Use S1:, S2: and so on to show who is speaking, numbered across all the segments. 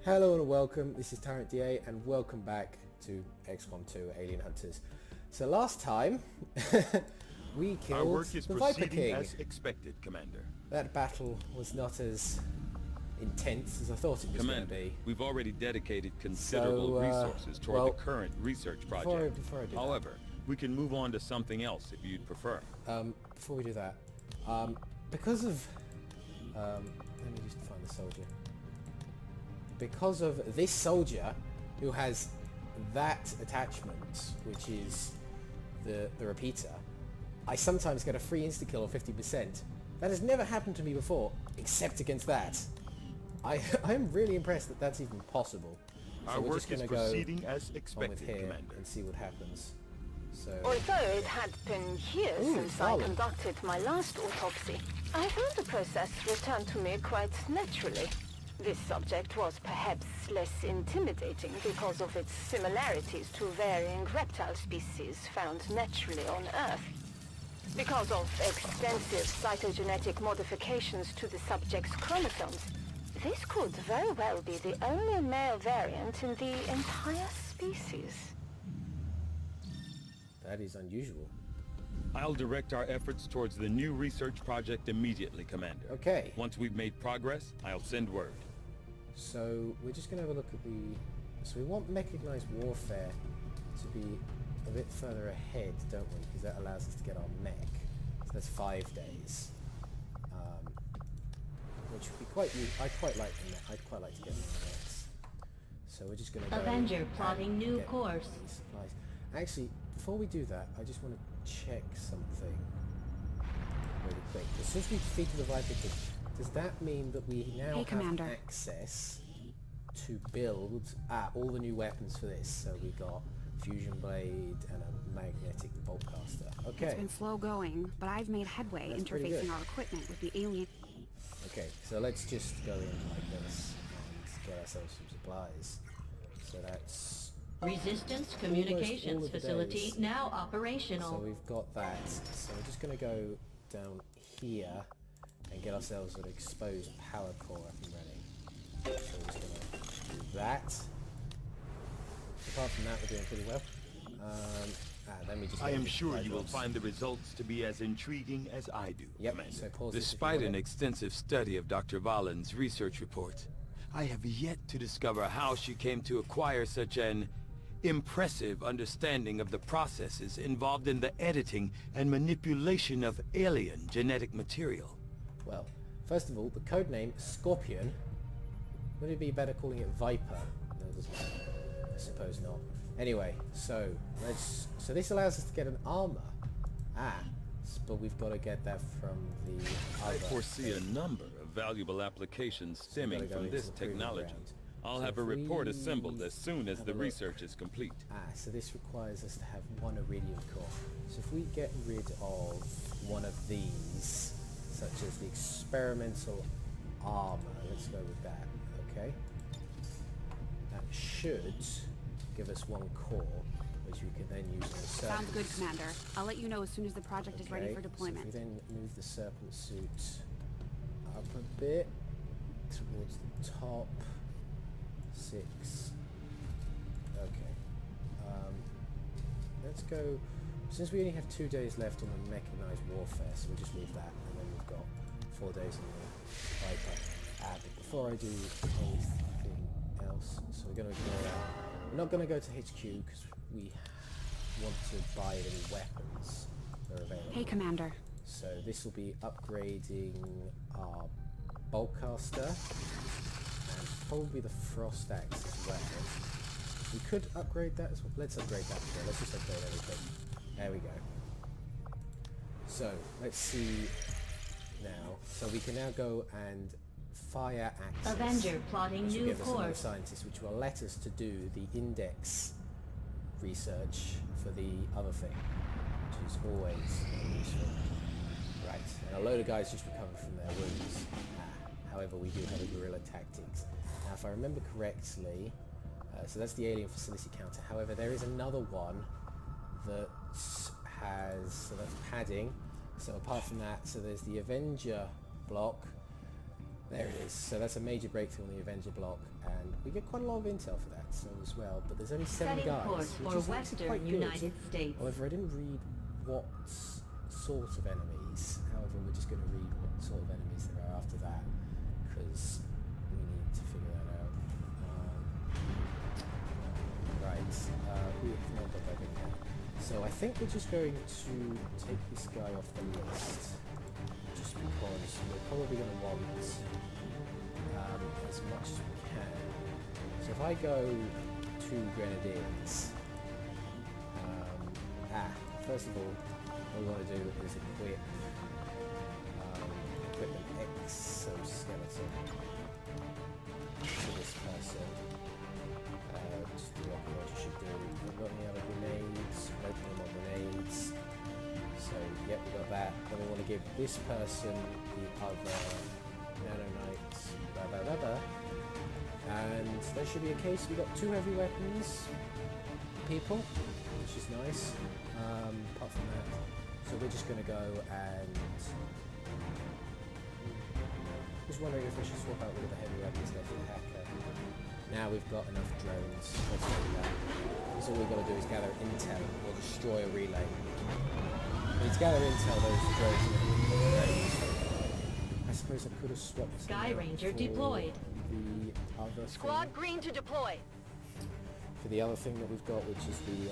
S1: Hello and welcome, this is Tyrant DA and welcome back to XCOM 2 Alien Hunters. So last time we killed
S2: Our work is
S1: the Viper
S2: proceeding
S1: King.
S2: as expected, Commander.
S1: That battle was not as intense as I thought it was going to be.
S2: We've already dedicated considerable resources toward the current research project.
S1: Before I do
S2: However, we can move on to something else if you'd prefer.
S1: before we do that, because of let me just find the soldier. Because of this soldier who has that attachment, which is the repeater, I sometimes get a free insta-kill of 50%. That has never happened to me before, except against that. I'm really impressed that that's even possible. So
S2: Our
S1: we're
S2: work
S1: just going
S2: is
S1: to go
S2: proceeding as
S1: on with
S2: expected,
S1: here
S2: Commander.
S1: and see what happens. So
S3: Although it had been years since I conducted my last autopsy, I found the process returned to me quite naturally. This subject was perhaps less intimidating because of its similarities to varying reptile species found naturally on Earth. Because of extensive cytogenetic modifications to the subject's chromosomes, this could very well be the only male variant in the entire species.
S1: that is unusual.
S2: I'll direct our efforts towards the new research project immediately, Commander.
S1: Okay.
S2: Once we've made progress, I'll send word.
S1: So we're just going to have a look at the... So we want mechanized warfare to be a bit further ahead, don't we? Because that allows us to get our mech. So that's 5 days. Which would be quite... I'd quite like the mech. I'd quite like to get the mechs. So we're just going to go...
S4: Avenger plotting
S1: and
S4: new
S1: get
S4: course.
S1: these supplies. Actually, before we do that, I just want to check something really quick. Since we defeated the Viper King, does that mean that we now have
S4: Commander.
S1: access to build all the new weapons for this? So we got fusion blade and a magnetic bolt caster. Okay.
S4: It's been slow going, but I've made headway
S1: That's pretty good.
S4: interfacing our equipment with the alien.
S1: Okay, so let's just go in like this and get ourselves some supplies. So that's...
S4: Resistance
S1: all
S4: communications
S1: of the
S4: facility
S1: days.
S4: now
S1: So
S4: operational.
S1: we've got that. So we're just going to go down here and get ourselves an exposed power core up and running. So we're just going to do that. Apart from that, we're doing pretty well. Then we just
S2: I
S1: go
S2: am
S1: to
S2: sure
S1: supply
S2: you will
S1: drops.
S2: find the results to be as intriguing as I do,
S1: Yep,
S2: Commander.
S1: so pause this if you
S2: Despite
S1: want
S2: an
S1: it.
S2: extensive study of Dr. Valen's research report, I have yet to discover how she came to acquire such an impressive understanding of the processes involved in the editing and manipulation of alien genetic material.
S1: Well, first of all, the code name Scorpion. Would it be better calling it Viper? No, it doesn't matter. I suppose not. Anyway, so this allows us to get an armor. But we've got to get that from the
S2: I
S1: other
S2: foresee a
S1: thing.
S2: number of valuable applications
S1: gotta
S2: stemming
S1: go
S2: from
S1: into
S2: this
S1: the proving
S2: technology.
S1: ground.
S2: I'll
S1: So
S2: have a
S1: if
S2: report
S1: we
S2: assembled as soon as
S1: have
S2: the
S1: a look.
S2: research is complete.
S1: So this requires us to have one iridium core. So if we get rid of one of these, such as the experimental armor, let's go with that, okay? That should give us one core, which we can then use on the serpent.
S4: Sounds good, Commander. I'll let you know as soon as the project is ready for
S1: So
S4: deployment.
S1: if we then move the serpent suit up a bit towards the top. 6. Okay. Let's go. Since we only have 2 days left on the mechanized warfare, so we'll just leave that, and then we've got 4 days on the Viper. But before I do anything else, so we're going to ignore that. We're not going to go to HQ because we want to buy any weapons that are available.
S4: Hey, Commander.
S1: So this will be upgrading our bolt caster and probably the frost axe as well. We could upgrade that as well. Let's upgrade that today. Let's just upgrade everything. There we go. So let's see now. So we can now go and fire axes.
S4: Avenger plotting
S1: Which will
S4: new
S1: give us another
S4: course.
S1: scientist, which will let us to do the index research for the other thing, which is always useful. Right, and a load of guys just recovered from their wounds. However, we do have a guerrilla tactics. Now, if I remember correctly, so that's the alien facility counter. However, there is another one that has, so that's padding. So apart from that, so there's the Avenger block, There it is. So that's a major breakthrough on the Avenger block, and we get quite a lot of intel for that so as well. But there's only 7
S4: Setting
S1: guys,
S4: course
S1: which
S4: for
S1: is actually
S4: Western
S1: quite good.
S4: United States.
S1: However, I didn't read what sort of enemies. However, we're just going to read what sort of enemies there are after that, because we need to figure that out. Right. We have not got that in yet. So I think we're just going to take this guy off the list, just because we're probably going to want as much as we can. So if I go to Grenadiers, first of all, what we want to do is equip equipment exoskeleton to this person. Just do what you should do. We've got any other grenades? Nope, no more grenades. So, yep, we got that. Then we want to give this person the other nanonites, and there should be a case. We got 2 heavy weapons, people, which is nice. Apart from that, so we're just going to go and just wondering if we should swap out all of the heavy weapons there for the hacker. Now we've got enough drones. Let's do that. So all we've got to do is gather intel or destroy a relay. We need to gather intel, those drones are going to be great. I suppose I could have swapped
S4: Sky Ranger
S1: for
S4: deployed.
S1: The other
S3: Squad
S1: thing,
S3: green to deploy.
S1: for the other thing that we've got, which is the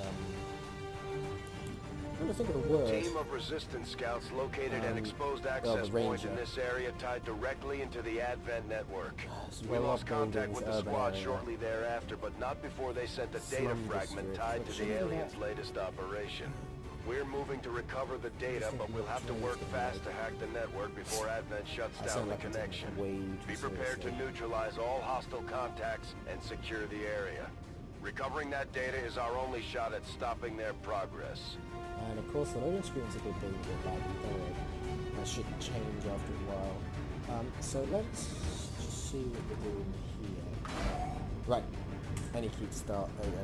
S1: I'm trying to think of the word.
S5: Team of resistance scouts located an exposed
S1: the
S5: access point
S1: Ranger.
S5: in this area tied directly into the Advent network.
S1: So
S5: We
S1: we're
S5: lost
S1: upgrading
S5: contact with the
S1: this
S5: squad
S1: urban
S5: shortly thereafter, but not before they sent a data
S1: Slum
S5: fragment
S1: district.
S5: tied
S1: What
S5: to
S1: should
S5: the
S1: we do
S5: aliens'
S1: that?
S5: latest operation. We're moving to recover the data,
S1: think
S5: but
S1: we
S5: we'll
S1: got
S5: have to
S1: drones
S5: work
S1: getting
S5: fast
S1: ready.
S5: to hack the network before Advent shuts
S1: I
S5: down
S1: sound
S5: the
S1: like I'm taking
S5: connection.
S1: it way
S5: Be
S1: too
S5: prepared to
S1: seriously.
S5: neutralize all hostile contacts and secure the area. Recovering that data is our only shot at stopping their progress.
S1: And of course the loading screens are a bit bigger, but don't worry. That should change after a while. So let's just see what we're doing here. Right. Any key to start. There we go.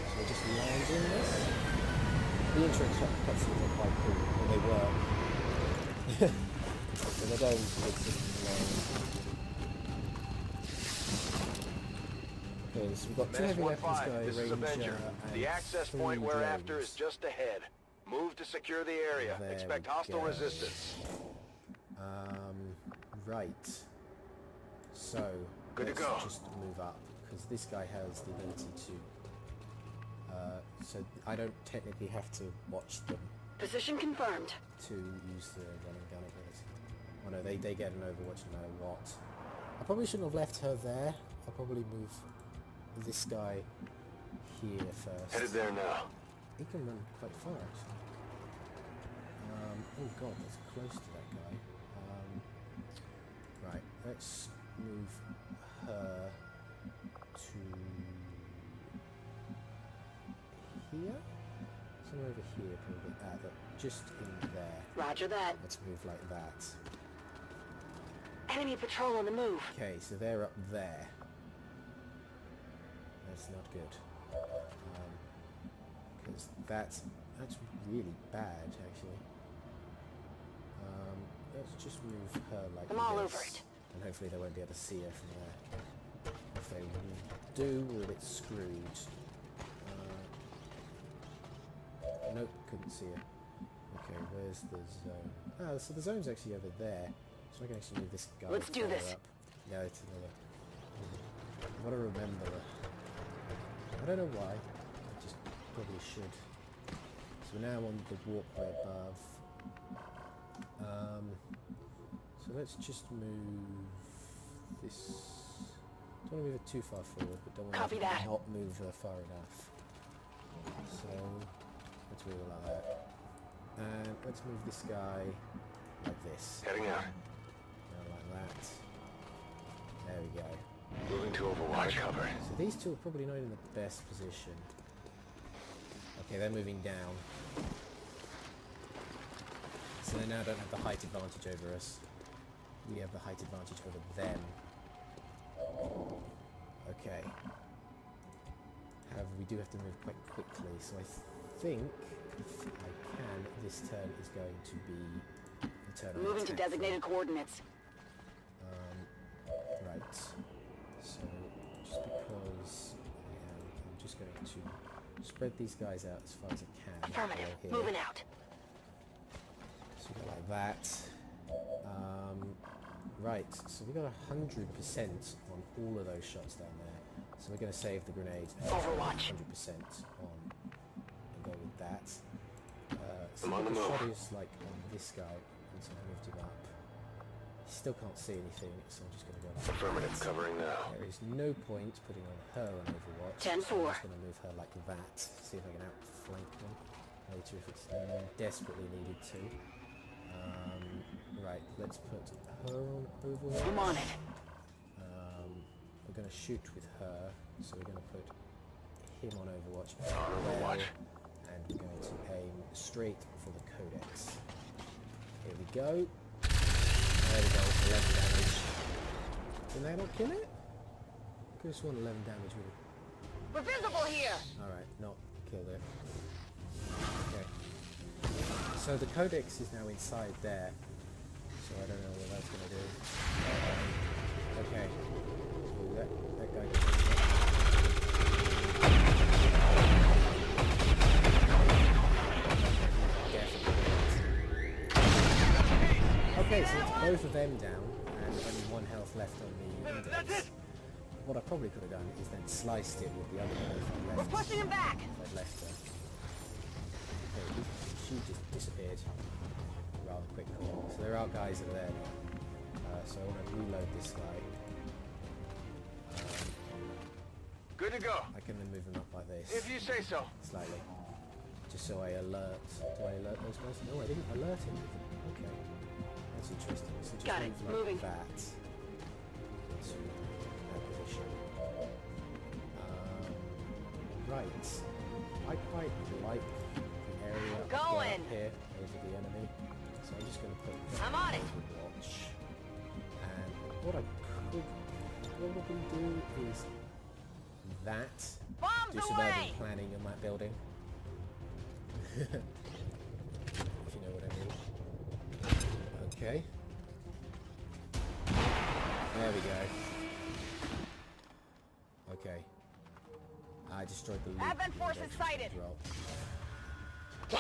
S1: So we're just landing this. The intro cutscenes are quite cool. Well, they were. But they don't exist long. Because we've got 2
S5: Menace
S1: heavy weapons
S5: 1-5,
S1: guy,
S5: this is
S1: Ranger,
S5: Avenger.
S1: and
S5: The access
S1: 3
S5: point we're after
S1: drones.
S5: is just ahead. Move to secure the area.
S1: There
S5: Expect
S1: we
S5: hostile
S1: go.
S5: resistance.
S1: Right. So,
S5: Good to
S1: let's
S5: go.
S1: just move up, because this guy has the ability to... so I don't technically have to watch them
S3: Position confirmed.
S1: to use the running gun ability. Oh no, they get an overwatch no matter what. I probably shouldn't have left her there. I'll probably move this guy here first.
S5: Headed there now.
S1: He can run quite far, actually. Oh god, that's close to that guy. Right, let's move her to here? Somewhere over here, probably. Just in there.
S3: Roger that.
S1: Let's move like that.
S3: Enemy patrol on the move.
S1: Okay, so they're up there. That's not good. Because that's really bad, actually. Let's just move her like
S3: I'm all
S1: this,
S3: over it.
S1: and hopefully they won't be able to see her from there. If they do, we're a bit screwed. Nope, couldn't see her. Okay, where's the zone? Oh, so the zone's actually over there. So I can actually move this guy
S3: Let's do
S1: further
S3: this.
S1: up. Yeah, it's another. I want to remember. I don't know why. I just probably should. So we're now on the walkway above. So let's just move this. Don't want to move it too far forward, but don't want
S3: Copy
S1: to
S3: that.
S1: not move far enough. So let's move it like that. And let's move this guy like this.
S5: Heading out.
S1: Like that. There we go.
S5: Moving to Overwatch cover.
S1: So these two are probably not in the best position. Okay, they're moving down. So they now don't have the height advantage over us. We have the height advantage over them. Okay. However, we do have to move quite quickly, so I think, if I can, this turn is going to be turn on
S6: Moving to
S1: attack.
S6: designated coordinates.
S1: Right. So, just because I'm just going to spread these guys out as far as I can.
S6: Affirmative.
S1: Here.
S6: Moving out.
S1: So we go like that. Right, so we got 100% on all of those shots down there. So we're going to save the grenades.
S6: Overwatch.
S1: 100% on and go with that. So
S5: I'm on the
S1: the
S5: move.
S1: shot is like on this guy, and so I've moved him up. Still can't see anything, so I'm just going to go like
S5: Affirmative,
S1: that.
S5: covering now.
S1: There is no point putting on her on Overwatch.
S6: 10-4.
S1: So I'm just going to move her like that. See if I can outflank them later if it's desperately needed to. Right, let's put her on Overwatch.
S6: I'm on it.
S1: We're going to shoot with her, so we're going to put him on Overwatch.
S5: Overwatch.
S1: And we're going to aim straight for the Codex. Here we go. There we go, 11 damage. Did they not kill it? Could have sworn 11 damage with it.
S6: We're visible here.
S1: Alright, not killed it. Okay. So the Codex is now inside there. So I don't know what that's going to do. Okay. Ooh, that guy Okay, so it's both of them down, and only 1 health left on the index. What I probably could have done is then sliced it with the other one if I left.
S6: We're pushing him back.
S1: If I'd left her. Okay, she just disappeared rather quickly. So there are guys that are there now. So I want to reload this guy.
S5: Good to go.
S1: I can then move him up like this.
S5: If you say so.
S1: Slightly. Just so I alert. Do I alert those guys? No, I didn't alert him. Okay. That's interesting. So just
S6: Got it.
S1: move like
S6: Moving.
S1: that. Into that position. Right. I quite like the area
S6: Going.
S1: up here over the enemy. So I'm just going to put
S6: I'm on it.
S1: Overwatch. And what I could probably do is that.
S6: Bombs
S1: Do some urban
S6: away.
S1: planning in that building. If you know what I mean. Okay. There we go. Okay. I destroyed the loot
S6: Advent forces
S1: index
S6: sighted.
S1: as well.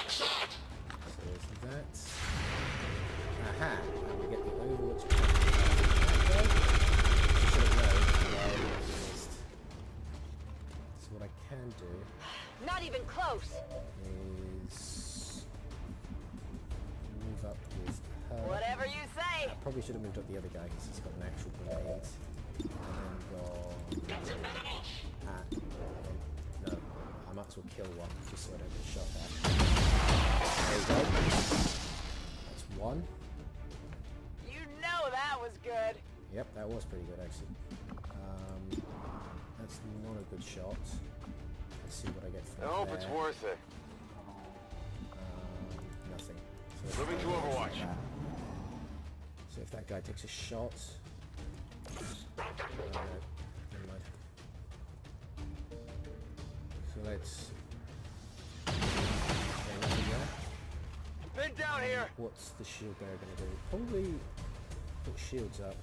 S1: So there's that. Aha! And we get the Overwatch. You should have known. Well, I missed. So what I can do
S6: Not even close.
S1: is move up with her.
S6: Whatever you say.
S1: Probably should have moved up the other guy because he's got an actual grenade. And then gone at... No, I might as well kill one just so I don't get shot at. There you go. That's one.
S6: You know that was good.
S1: Yep, that was pretty good actually. That's not a good shot. Let's see what I get from
S5: I hope
S1: there.
S5: it's worth it.
S1: Nothing. So
S5: Moving to Overwatch.
S1: So if that guy takes a shot... never mind. So let's... Okay, nothing there.
S5: Been down here.
S1: What's the shield bearer going to do? Probably put shields up.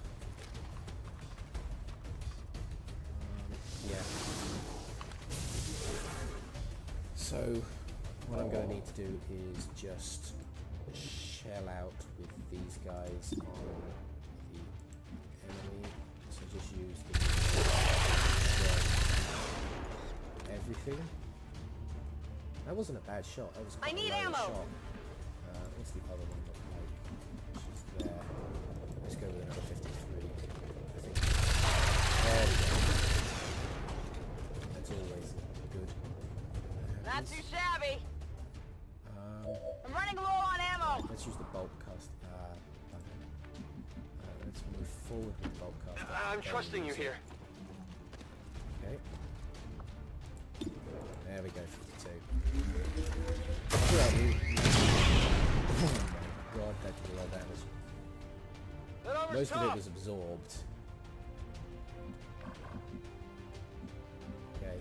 S1: Yeah. So what I'm going to need to do is just shell out with these guys on the enemy. So just use the everything. That wasn't a bad shot. That was quite
S6: I need
S1: a low
S6: ammo.
S1: shot. What's the other one look like? She's there. Let's go with another 53. I think. There we go. That's always good.
S6: Not too shabby. I'm running low on ammo.
S1: Let's use the bolt cast. Let's move forward with the bolt cast.
S5: I'm trusting you here.
S1: Okay. There we go, 52. Oh my god, that did a lot of damage.
S5: That armor's
S1: Most of it
S5: tough.
S1: was absorbed. Okay,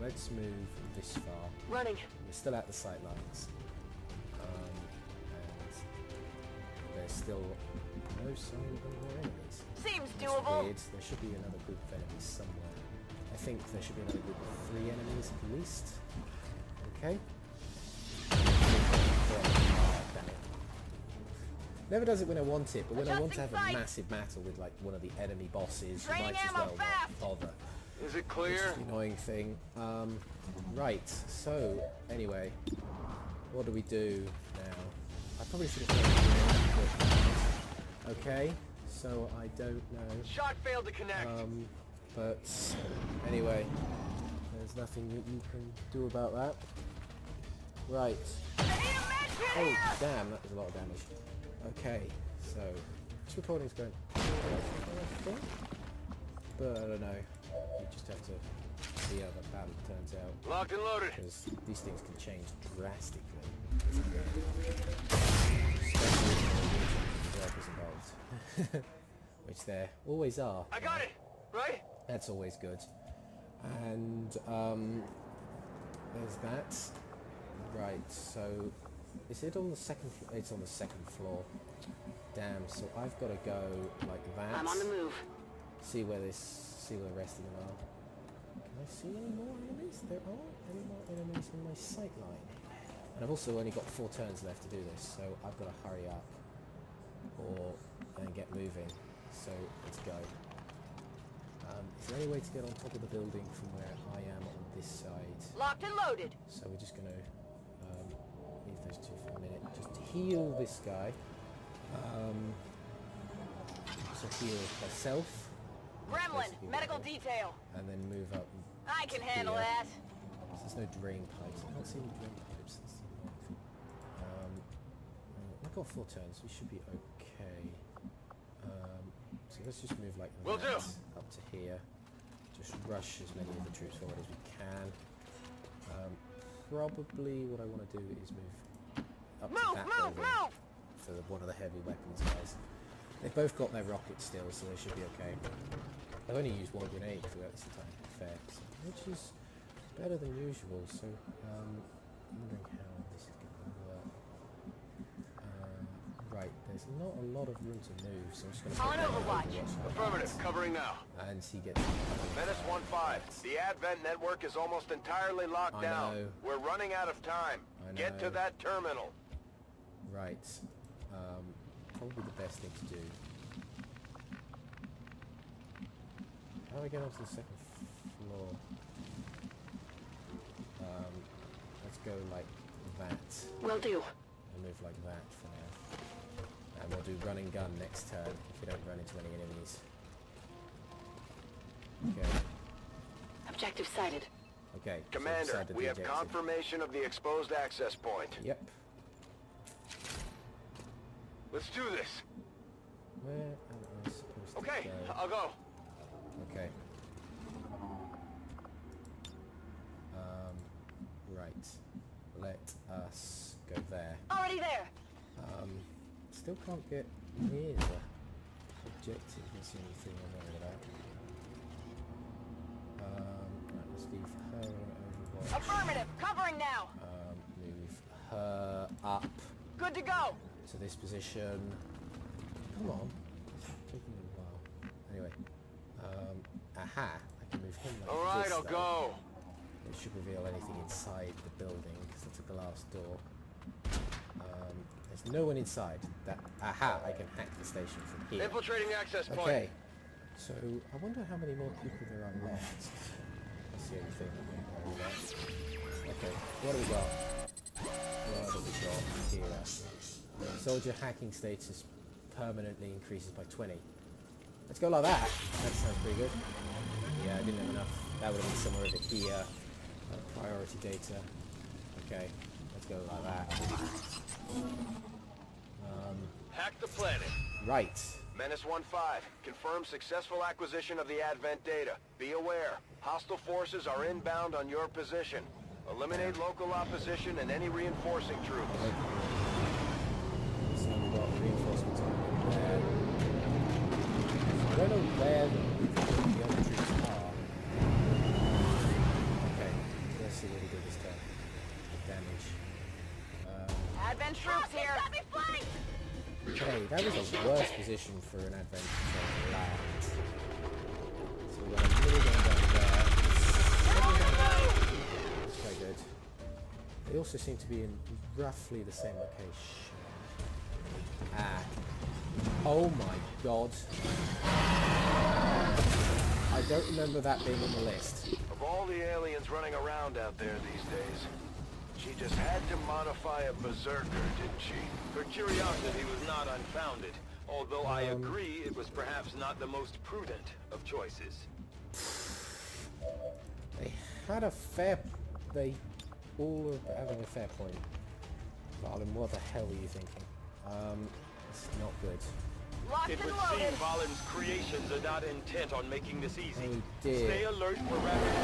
S1: let's move this far.
S6: Running.
S1: We're still at the sight lines. And there's still no sign of any more enemies.
S6: Seems
S1: That's
S6: doable.
S1: weird. There should be another group of enemies somewhere. I think there should be another group of 3 enemies at least. Okay. Oh, damn it. Never does it when I want it, but when I want to have a massive battle with like one of the enemy bosses, you
S6: Draining
S1: might as
S6: ammo
S1: well
S6: fast.
S1: not bother.
S5: Is it clear?
S1: The annoying thing. Right, so anyway, what do we do now? I probably should have okay, so I don't know.
S5: Shot failed to connect.
S1: But anyway, there's nothing that you can do about that. Right. Oh damn, that was a lot of damage. Okay, so this recording's going I think, but I don't know. You just have to see how the battle turns out.
S5: Locked and loaded.
S1: Because these things can change drastically. Especially when the berserk is involved. Which there always are.
S5: I got it. Right?
S1: That's always good. And there's that. Right, so is it on the second floor? It's on the second floor. Damn, so I've got to go like that.
S6: I'm on the move.
S1: See where the rest of them are. Can I see any more enemies? There aren't any more enemies in my sight line. And I've also only got 4 turns left to do this, so I've got to hurry up and get moving. So let's go. Is there any way to get on top of the building from where I am on this side?
S6: Locked and loaded.
S1: So we're just going to leave those 2 for a minute. Just heal this guy. So heal myself.
S6: Gremlin,
S1: Basically
S6: medical
S1: whatever.
S6: detail.
S1: And then move up.
S6: I can handle
S1: here.
S6: that.
S1: So there's no drain pipes. I can't see any drain pipes. That's the annoying thing. We've got 4 turns. We should be okay. So let's just move like
S5: Will
S1: that
S5: do.
S1: up to here. Just rush as many of the troops forward as we can. Probably what I want to do is move up to that building for one of the heavy weapons guys. They've both got their rockets still, so they should be okay. I've only used 1 grenade throughout this entire affair, which is better than usual, so I'm wondering how this is going to work. Right, there's not a lot of room to move, so I'm just going to
S6: On Overwatch.
S5: Affirmative. Covering now.
S1: and he gets
S5: Menace 1-5. The Advent network is almost entirely locked
S1: I
S5: down.
S1: know.
S5: We're running out of time.
S1: I
S5: Get to
S1: know.
S5: that terminal.
S1: right. Probably the best thing to do. How do I get onto the second floor? Let's go like that.
S6: Will do.
S1: We'll move like that for now. And we'll do run and gun next turn if we don't run into any enemies. Okay.
S6: Objective sighted.
S1: Okay. so
S5: Commander,
S1: decided
S5: we
S1: the
S5: have
S1: objective.
S5: confirmation of the exposed access point.
S1: Yep.
S5: Let's do this.
S1: Where am I supposed to
S5: Okay,
S1: go?
S5: I'll go.
S1: Okay. Right. Let us go there.
S6: Already there.
S1: Still can't get near the objective. That's the only thing I'm worried about. Right, let's leave her on Overwatch.
S6: Affirmative. Covering now.
S1: Move her up
S6: Good to go.
S1: to this position. Come on. It's taking me a while. Anyway. Aha. I can move him like
S5: All right,
S1: this,
S5: I'll
S1: though.
S5: go.
S1: It should reveal anything inside the building because it's a glass door. There's no one inside. Aha! I can hack the station from here.
S5: Infiltrating access point.
S1: Okay. So I wonder how many more people there are left. That's the only thing I can worry about. Okay. What do we got? What have we got here? Soldier hacking status permanently increases by 20. Let's go like that. That sounds pretty good. Yeah, I didn't have enough. That would have been somewhere over here. Priority data. Okay, let's go like that.
S5: Hack the planet.
S1: Right.
S5: Menace 1-5. Confirm successful acquisition of the Advent data. Be aware. Hostile forces are inbound on your position. Eliminate local opposition and any reinforcing troops.
S1: So we've got reinforcements on there. I don't know where the other troops are. Okay, let's see what we do this time. Good damage.
S6: Advent troops here.
S1: Okay. Okay, that was a worse position for an advent to land. So we've got a mini gun down there. That's quite good. They also seem to be in roughly the same location. Ah. Oh my god. I don't remember that being on the list.
S5: Of all the aliens running around out there these days, she just had to modify a berserker, didn't she?
S2: Her curiosity was not unfounded, although I agree it was perhaps not the most prudent of choices.
S1: They had a fair... They all were having a fair point. Valen, what the hell were you thinking? It's not good.
S6: Locked
S2: It
S6: and
S2: would seem
S6: loaded.
S2: Valen's creations are not intent on making this easy.
S1: Oh dear.
S2: Stay alert for rapid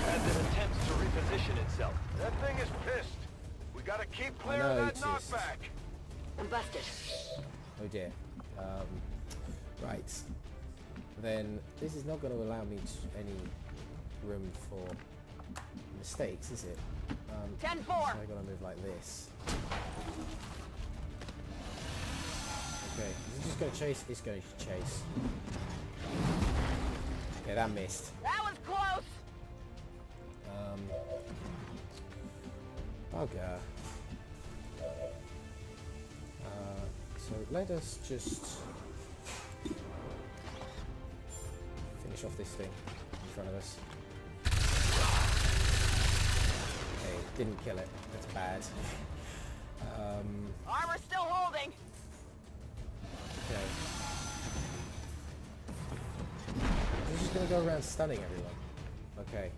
S2: as it attempts to reposition itself.
S5: That thing is pissed. We gotta keep clear
S1: know
S5: of that
S1: it is.
S5: knockback.
S3: I'm busted.
S1: Oh dear. Right. Then this is not going to allow me any room for mistakes, is it?
S6: 10-4.
S1: So I've got to move like this. Okay, is it just going to chase? It's going to chase. Okay, that missed.
S6: That was close.
S1: Bugger. So let us just finish off this thing in front of us. Okay, didn't kill it. That's bad.
S6: Armor still holding.
S1: Okay. I'm just gonna go around stunning everyone. Okay.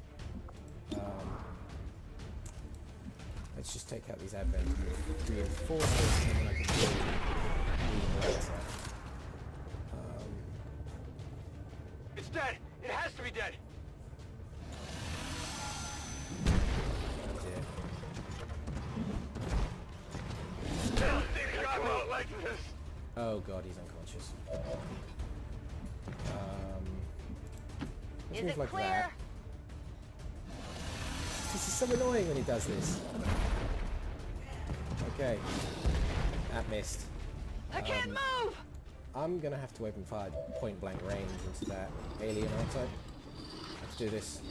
S1: Let's just take out these advent reinforcements and then I can do the later.
S2: It's dead! It has to be dead!
S1: Oh dear.
S2: God won't like this!
S1: Oh god, he's unconscious. Let's
S6: Is
S1: move
S6: it
S1: like
S6: clear?
S1: that. This is so annoying when he does this. Okay. That missed.
S6: I can't move.
S1: I'm gonna have to open fire point blank range into that alien, aren't I? Let's do this.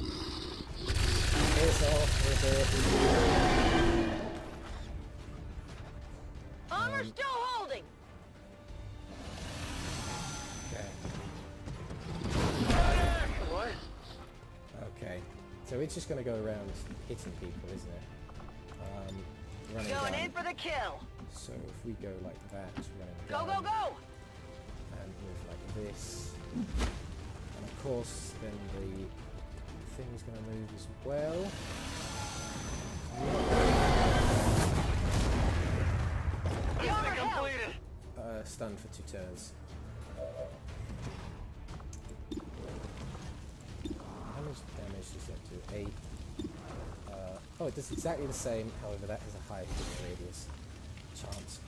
S1: Piss off with it.
S6: Armor still holding.
S1: Okay.
S2: What?
S1: Okay. So it's just gonna go around hitting people, isn't it? Running
S6: Going
S1: down.
S6: in for the kill.
S1: So if we go like that, running
S6: Go,
S1: down,
S6: go, go.
S1: and move like this, and of course then the thing's going to move as well.
S6: The armor held.
S1: Stunned for 2 turns. How much damage does that do? 8. Oh, it does exactly the same, however that has a higher hit radius chance.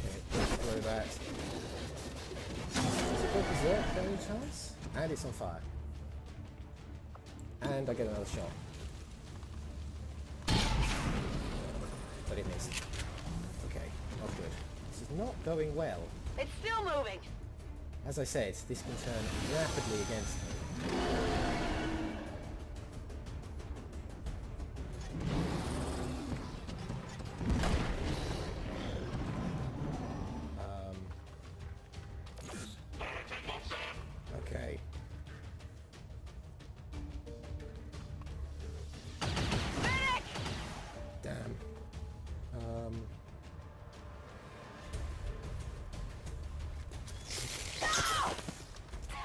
S1: Okay, let's throw that. Does it go berserk by any chance? And it's on fire. And I get another shot. But it missed. Okay, not good. This is not going well.
S6: It's still moving.
S1: As I said, this can turn rapidly against me. Okay.
S6: Medic!
S1: Damn.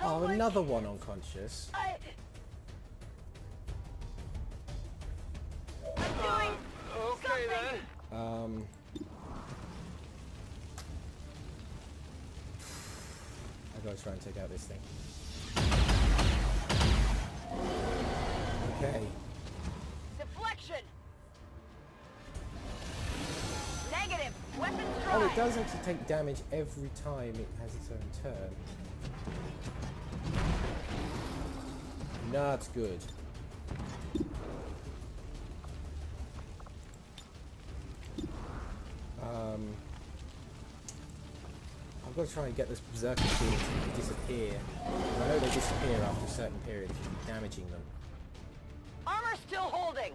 S1: Oh, another one unconscious.
S6: I'm doing
S2: Okay then.
S1: I gotta try and take out this thing. Okay.
S6: deflection. Negative. Weapons
S1: Oh,
S6: dry.
S1: it does actually take damage every time it has its own turn. Not good. I've got to try and get this berserker shield to disappear. And I know they disappear after a certain period if you keep damaging them.
S6: Armor's still holding.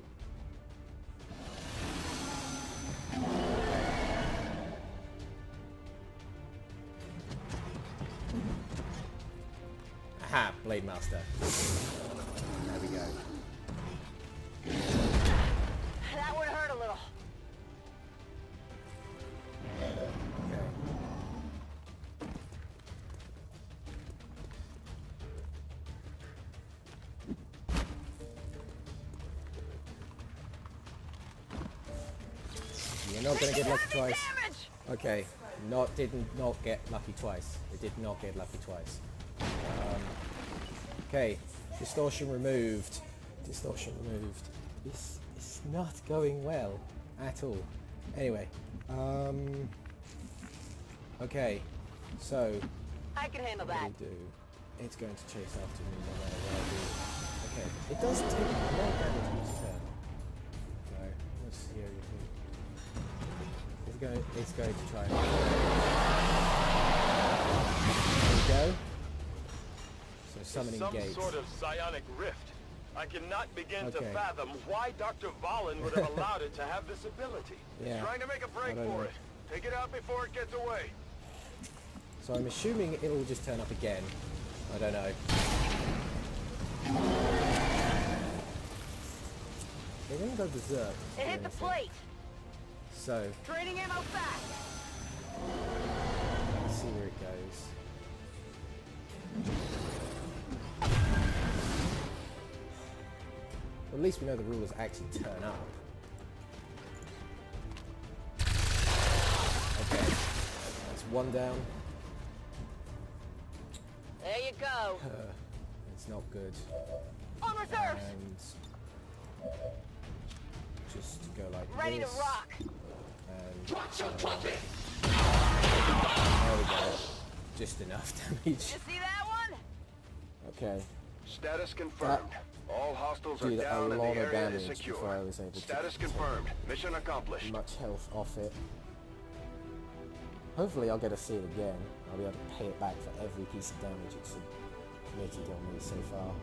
S1: Aha, Blade Master. There we go.
S6: That would hurt a little.
S1: Okay. You're not gonna get lucky twice.
S6: Damage!
S1: Okay, did not get lucky twice. It did not get lucky twice. Okay, distortion removed. Distortion removed. This is not going well at all. Anyway, okay, so
S6: I can handle
S1: what
S6: that.
S1: do we do? It's going to chase after me no matter what I do. Okay, it does take more damage each turn. No, let's see everything. It's going to try. There we go. So summoning
S5: Some
S1: gates.
S5: sort of psionic rift. I cannot begin to
S1: Okay.
S5: fathom why Dr. Valen would have allowed it to have this ability.
S1: Yeah,
S5: He's trying to make a break
S1: I don't
S5: for
S1: know.
S5: it. Take it out before it gets away.
S1: So I'm assuming it'll just turn up again. I don't know. They didn't go berserk.
S6: It hit the plate.
S1: So
S6: Draining ammo fast.
S1: let's see where it goes. Well, at least we know the rulers actually turn up. Okay, that's one down.
S6: There you go.
S1: It's not good.
S6: On reserves.
S1: And just go like
S6: Ready to
S1: this.
S6: rock.
S1: And there we go. Just enough damage.
S6: You see that one?
S1: Okay.
S5: Status confirmed. All hostiles are
S1: Did a
S5: down and the
S1: lot of
S5: area is
S1: damage
S5: secure.
S1: before I was able to
S5: Status
S1: take
S5: confirmed. Mission accomplished.
S1: much health off it. Hopefully I'll get to see it again. I'll be able to pay it back for every piece of damage it's committed on me so far.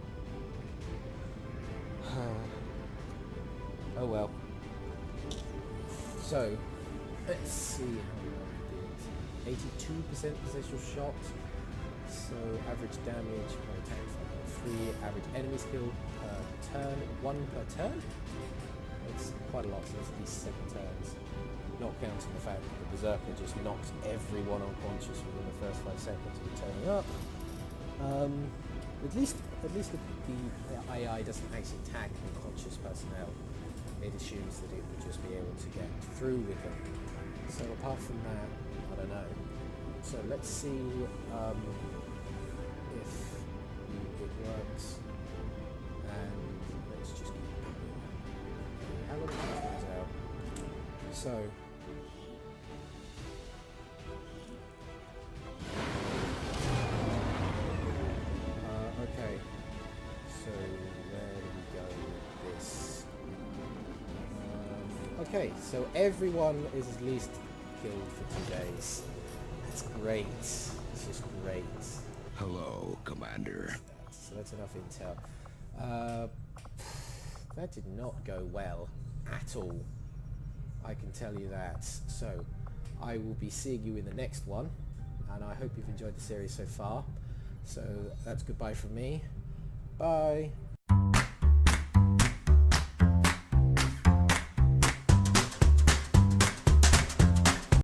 S1: Oh well. So, let's see how well I did. 82% potential shot. So average damage per attack 5.3. Average enemies killed per turn. 1 per turn? It's quite a lot, so it's at least 7 turns. Not counting the fact that the Berserker just knocks everyone unconscious within the first 5 seconds of it turning up. At least the AI doesn't actually attack unconscious personnel. It assumes that it would just be able to get through with them. So apart from that, I don't know. So let's see if it works. And let's just keep going. How long is this out? So okay. So where do we go with this? Okay, so everyone is at least killed for 2 days. That's great. It's just great.
S7: Hello, Commander.
S1: So that's enough intel. That did not go well at all. I can tell you that. So I will be seeing you in the next one, and I hope you've enjoyed the series so far. So that's goodbye from me. Bye.